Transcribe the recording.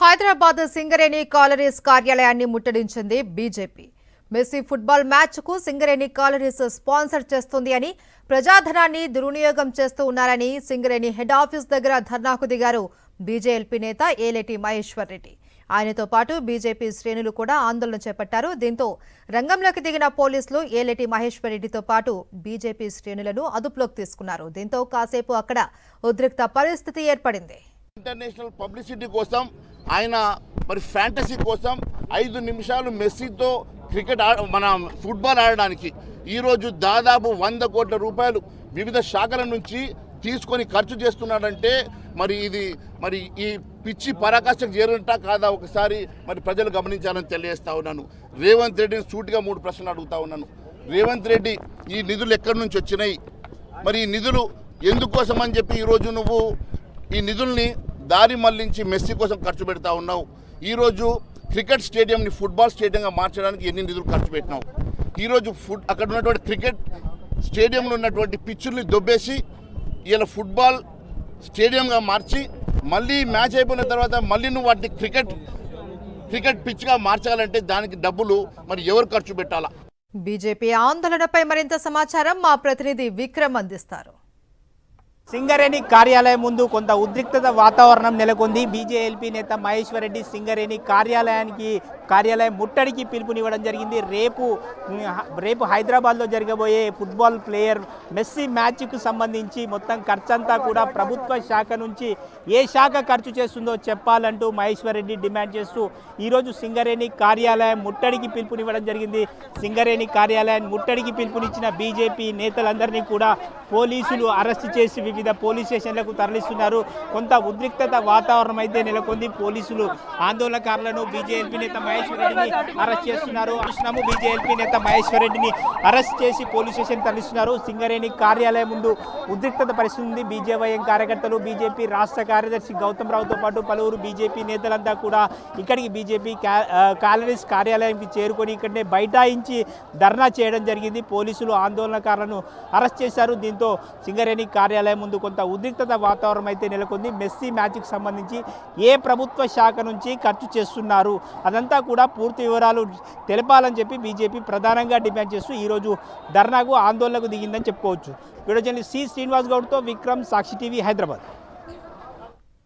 Hyderabad Singareni collieries కార్యాలయాన్ని ముట్టడించింది BJP. Messy football మ్యాచ్కు Singareni collieries sponsor చేస్తుంది అని, ప్రజాధనాన్ని దుర్వినియోగం చేస్తూ ఉన్నారని సింగరేణి హెడ్ ఆఫీస్ దగ్గర ధర్నాకు దిగారు బీజేఎల్పీ నేత ఏలేటి మహేశ్వర్ రెడ్డి. ఆయనతో పాటు బీజేపీ శ్రేణులు కూడా ఆందోళన చేపట్టారు. దీంతో రంగంలోకి దిగిన పోలీసులు ఏలేటి మహేశ్వర్ రెడ్డితో పాటు బీజేపీ శ్రేణులను అదుపులోకి తీసుకున్నారు. దీంతో కాసేపు అక్కడ ఉద్రిక్త పరిస్థితి ఏర్పడింది. ఇంటర్నేషనల్ పబ్లిసిటీ కోసం ఆయన మరి ఫ్యాంటసీ కోసం 5 నిమిషాలు మెస్సీతో క్రికెట్ మన ఫుట్బాల్ ఆడడానికి ఈరోజు దాదాపు 100 కోట్ల రూపాయలు వివిధ శాఖల నుంచి తీసుకొని ఖర్చు చేస్తున్నాడంటే మరి ఇది మరి ఈ పిచ్చి పరాకాష్ఠకు చేరుంటా కాదా ఒకసారి మరి ప్రజలు గమనించాలని తెలియజేస్తా ఉన్నాను. రేవంత్ రెడ్డిని సూటిగా 3 ప్రశ్నలు అడుగుతా ఉన్నాను. రేవంత్ రెడ్డి, ఈ నిధులు ఎక్కడి నుంచి వచ్చినాయి? మరి ఈ నిధులు ఎందుకోసం అని చెప్పి ఈరోజు నువ్వు ఈ నిధుల్ని దారి మళ్లించి మెస్సీ కోసం ఖర్చు పెడతా ఉన్నావు. ఈరోజు క్రికెట్ స్టేడియంని ఫుట్బాల్ స్టేడియంగా మార్చడానికి ఎన్ని నిధులు ఖర్చు పెట్టినావు? ఈరోజు అక్కడ ఉన్నటువంటి క్రికెట్ స్టేడియంలో ఉన్నటువంటి పిచ్చుల్ని దొబ్బేసి ఇలా ఫుట్బాల్ స్టేడియంగా మార్చి మళ్ళీ మ్యాచ్ అయిపోయిన తర్వాత మళ్ళీ నువ్వు వాటిని క్రికెట్ పిచ్గా మార్చాలంటే దానికి డబ్బులు మరి ఎవరు ఖర్చు పెట్టాలా? బీజేపీ ఆందోళనపై మరింత సమాచారం మా ప్రతినిధి విక్రమ్ అందిస్తారు. సింగరేణి కార్యాలయం ముందు కొంత ఉద్రిక్తత వాతావరణం నెలకొంది. బీజేఎల్పీ నేత మహేశ్వర్ రెడ్డి సింగరేణి కార్యాలయం ముట్టడికి పిలుపునివ్వడం జరిగింది. రేపు హైదరాబాద్లో జరగబోయే ఫుట్బాల్ ప్లేయర్ మెస్సీ మ్యాచ్కు సంబంధించి మొత్తం ఖర్చంతా కూడా ప్రభుత్వ శాఖ నుంచి ఏ శాఖ ఖర్చు చేస్తుందో చెప్పాలంటూ మహేశ్వర్ రెడ్డి డిమాండ్ చేస్తూ ఈరోజు సింగరేణి కార్యాలయం ముట్టడికి పిలుపునివ్వడం జరిగింది. సింగరేణి కార్యాలయం ముట్టడికి పిలుపునిచ్చిన బీజేపీ నేతలందరినీ కూడా పోలీసులు అరెస్టు చేసి వివిధ పోలీస్ స్టేషన్లకు తరలిస్తున్నారు. కొంత ఉద్రిక్తత వాతావరణం అయితే నెలకొంది. పోలీసులు ఆందోళనకారులను బీజేపీ నేత మహేశ్వర్ రెడ్డిని అరెస్ట్ చేస్తున్నారు. బీజేపీ నేత మహేశ్వర్ రెడ్డిని అరెస్ట్ చేసి పోలీస్ స్టేషన్ తరలిస్తున్నారు. సింగరేణి కార్యాలయం ముందు ఉద్రిక్తత పరిస్థితి ఉంది. బీజేవైఎం కార్యకర్తలు, బీజేపీ రాష్ట్ర కార్యదర్శి గౌతమ్ రావుతో పాటు పలువురు బీజేపీ నేతలంతా కూడా ఇక్కడికి బీజేపీ కాలరీస్ కార్యాలయానికి చేరుకొని ఇక్కడనే బైఠాయించి ధర్నా చేయడం జరిగింది. పోలీసులు ఆందోళనకారులను అరెస్ట్ చేశారు. దీంతో సింగరేణి కార్యాలయం ముందు కొంత ఉద్రిక్తత వాతావరణం అయితే నెలకొంది. మెస్సీ మ్యాచ్కి సంబంధించి ఏ ప్రభుత్వ శాఖ నుంచి ఖర్చు చేస్తున్నారు అదంతా కూడా పూర్తి వివరాలు తెలపాలని చెప్పి బీజేపీ ప్రధానంగా డిమాండ్ చేస్తూ ఈరోజు ధర్నాకు ఆందోళనకు దిగిందని చెప్పుకోవచ్చు. వీడియో జర్నలిస్ట్ సి శ్రీనివాస్ గౌడ్తో విక్రమ్, సాక్షి టీవీ, హైదరాబాద్.